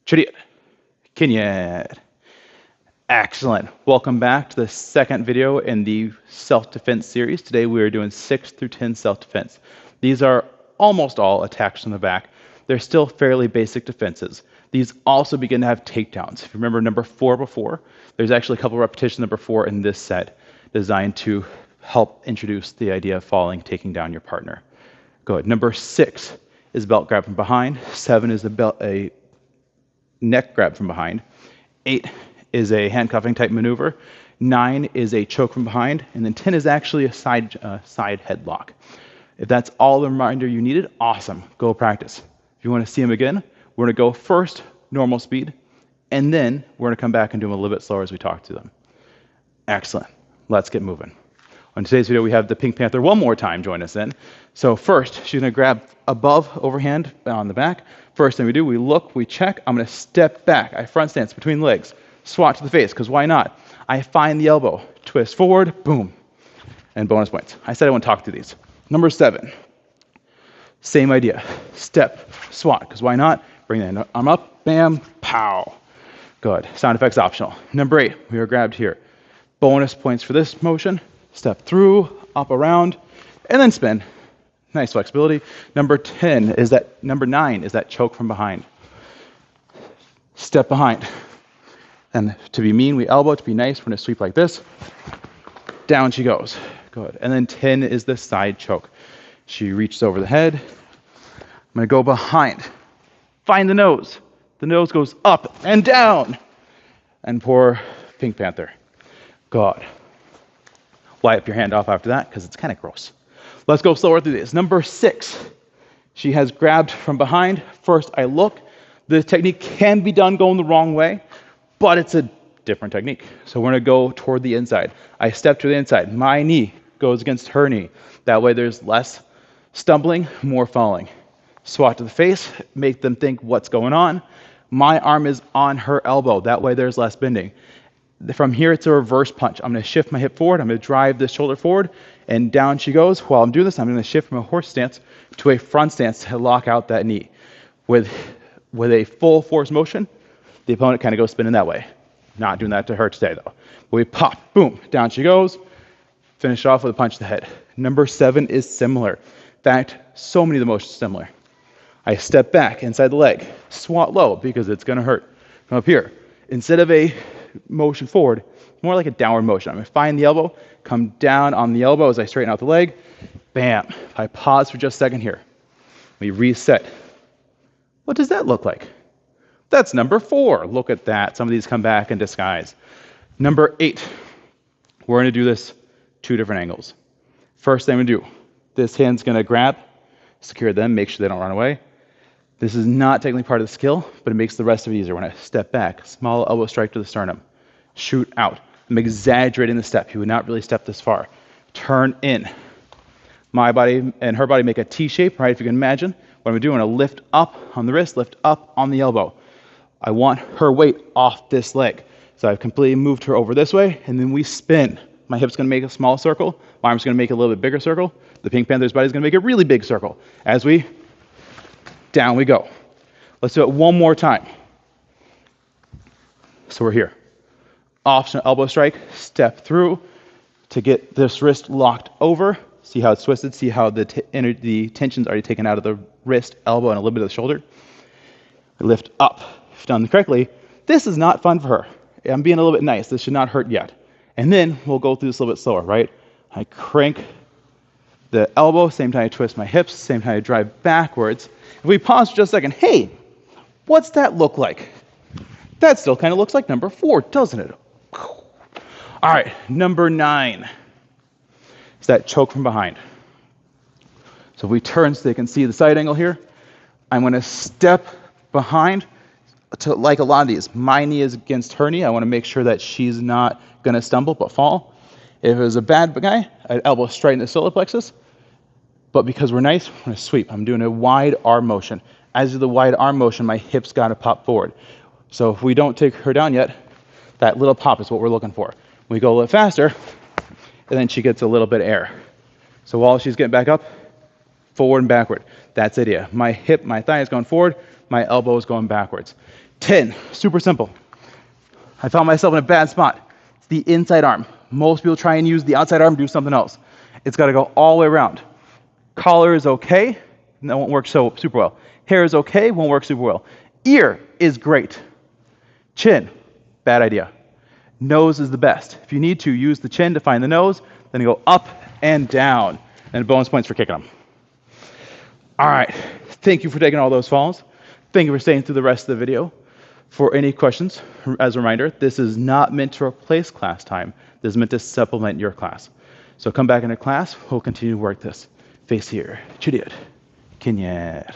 Chariot. Kinyat. Excellent. Welcome back to the second video in the self-defense series. Today we are doing 6 through 10 self-defense. These are almost all attacks from the back. They're still fairly basic defenses. These also begin to have takedowns. If you remember number 4 before, there's actually a couple repetitions number 4 in this set designed to help introduce the idea of falling, taking down your partner. Good. Number 6 is belt grab from behind. 7 is a neck grab from behind. 8 is a handcuffing type maneuver. 9 is a choke from behind. And then 10 is actually a side headlock. If that's all the reminder you needed, awesome. Go practice. If you want to see them again, we're going to go first normal speed, and then we're going to come back and do them a little bit slower as we talk to them. Excellent. Let's get moving. On today's video, we have the Pink Panther one more time join us in. So first, she's going to grab above overhand on the back. First thing we do, we look, we check. I'm going to step back. I front stance between legs. Swat to the face, because why not? I find the elbow. Twist forward, boom. And bonus points. I said I want to talk through these. Number 7. Same idea. Step, swat, because why not? Bring the arm up, bam, pow. Good. Sound effects optional. Number 8, we are grabbed here. Bonus points for this motion. Step through, up, around, and then spin. Nice flexibility. Number 9 is that choke from behind. Step behind. And to be mean, we elbow. To be nice, we're going to sweep like this. Down she goes. Good. And then 10 is the side choke. She reaches over the head. I'm going to go behind. Find the nose. The nose goes up and down. And poor Pink Panther. Good. Wipe your hand off after that, because it's kind of gross. Let's go slower through this. Number 6. She has grabbed from behind. First, I look. The technique can be done going the wrong way, but it's a different technique. So we're going to go toward the inside. I step to the inside. My knee goes against her knee. That way there's less stumbling, more falling. Swat to the face, make them think what's going on. My arm is on her elbow. That way there's less bending. From here, it's a reverse punch. I'm going to shift my hip forward. I'm going to drive this shoulder forward, and down she goes. While I'm doing this, I'm going to shift from a horse stance to a front stance to lock out that knee. With a full force motion, the opponent kind of goes spinning that way. Not doing that to her today, though. But we pop, boom, down she goes. Finish off with a punch to the head. Number 7 is similar. In fact, so many of the motions are similar. I step back inside the leg, swat low because it's going to hurt. From up here, instead of a motion forward, more like a downward motion. I'm going to find the elbow, come down on the elbow as I straighten out the leg. Bam. I pause for just a second here. We reset. What does that look like? That's number 4. Look at that. Some of these come back in disguise. Number 8. We're going to do this 2 different angles. First thing we do, this hand's going to grab, secure them, make sure they don't run away. This is not technically part of the skill, but it makes the rest of it easier. When I step back, small elbow strike to the sternum, shoot out. I'm exaggerating the step. He would not really step this far. Turn in. My body and her body make a T shape, right? If you can imagine. What I'm doing, I'm going to lift up on the wrist, lift up on the elbow. I want her weight off this leg. So I've completely moved her over this way, and then we spin. My hip's going to make a small circle. My arm's going to make a little bit bigger circle. The Pink Panther's body's going to make a really big circle. As we, down we go. Let's do it one more time. So we're here. Optional elbow strike, step through to get this wrist locked over. See how it's twisted? See how the tension's already taken out of the wrist, elbow, and a little bit of the shoulder? Lift up. If done correctly, this is not fun for her. I'm being a little bit nice. This should not hurt yet. And then we'll go through this a little bit slower, right? I crank the elbow, same time I twist my hips, same time I drive backwards. If we pause for just a second, hey, what's that look like? That still kind of looks like number 4, doesn't it? All right, number 9 is that choke from behind. So if we turn so they can see the side angle here, I'm going to step behind to, like a lot of these. My knee is against her knee. I want to make sure that she's not going to stumble but fall. If it was a bad guy, I'd elbow straight in the solar plexus. But because we're nice, we're going to sweep. I'm doing a wide arm motion. As you do the wide arm motion, my hips got to pop forward. So if we don't take her down yet, that little pop is what we're looking for. We go a little faster, and then she gets a little bit of air. So while she's getting back up, forward and backward. That's the idea. My hip, my thigh is going forward. my elbow is going backwards. 10, super simple. I found myself in a bad spot. It's the inside arm. Most people try and use the outside arm to do something else. It's got to go all the way around. Collar is okay, that won't work so super well. Hair is okay, won't work super well. Ear is great. Chin, bad idea. Nose is the best. If you need to, use the chin to find the nose, then go up and down. And bonus points for kicking them. All right, thank you for taking all those falls. Thank you for staying through the rest of the video. For any questions, as a reminder, this is not meant to replace class time. This is meant to supplement your class. So come back into class, we'll continue to work this. Face here, Chiliad, Kinyad.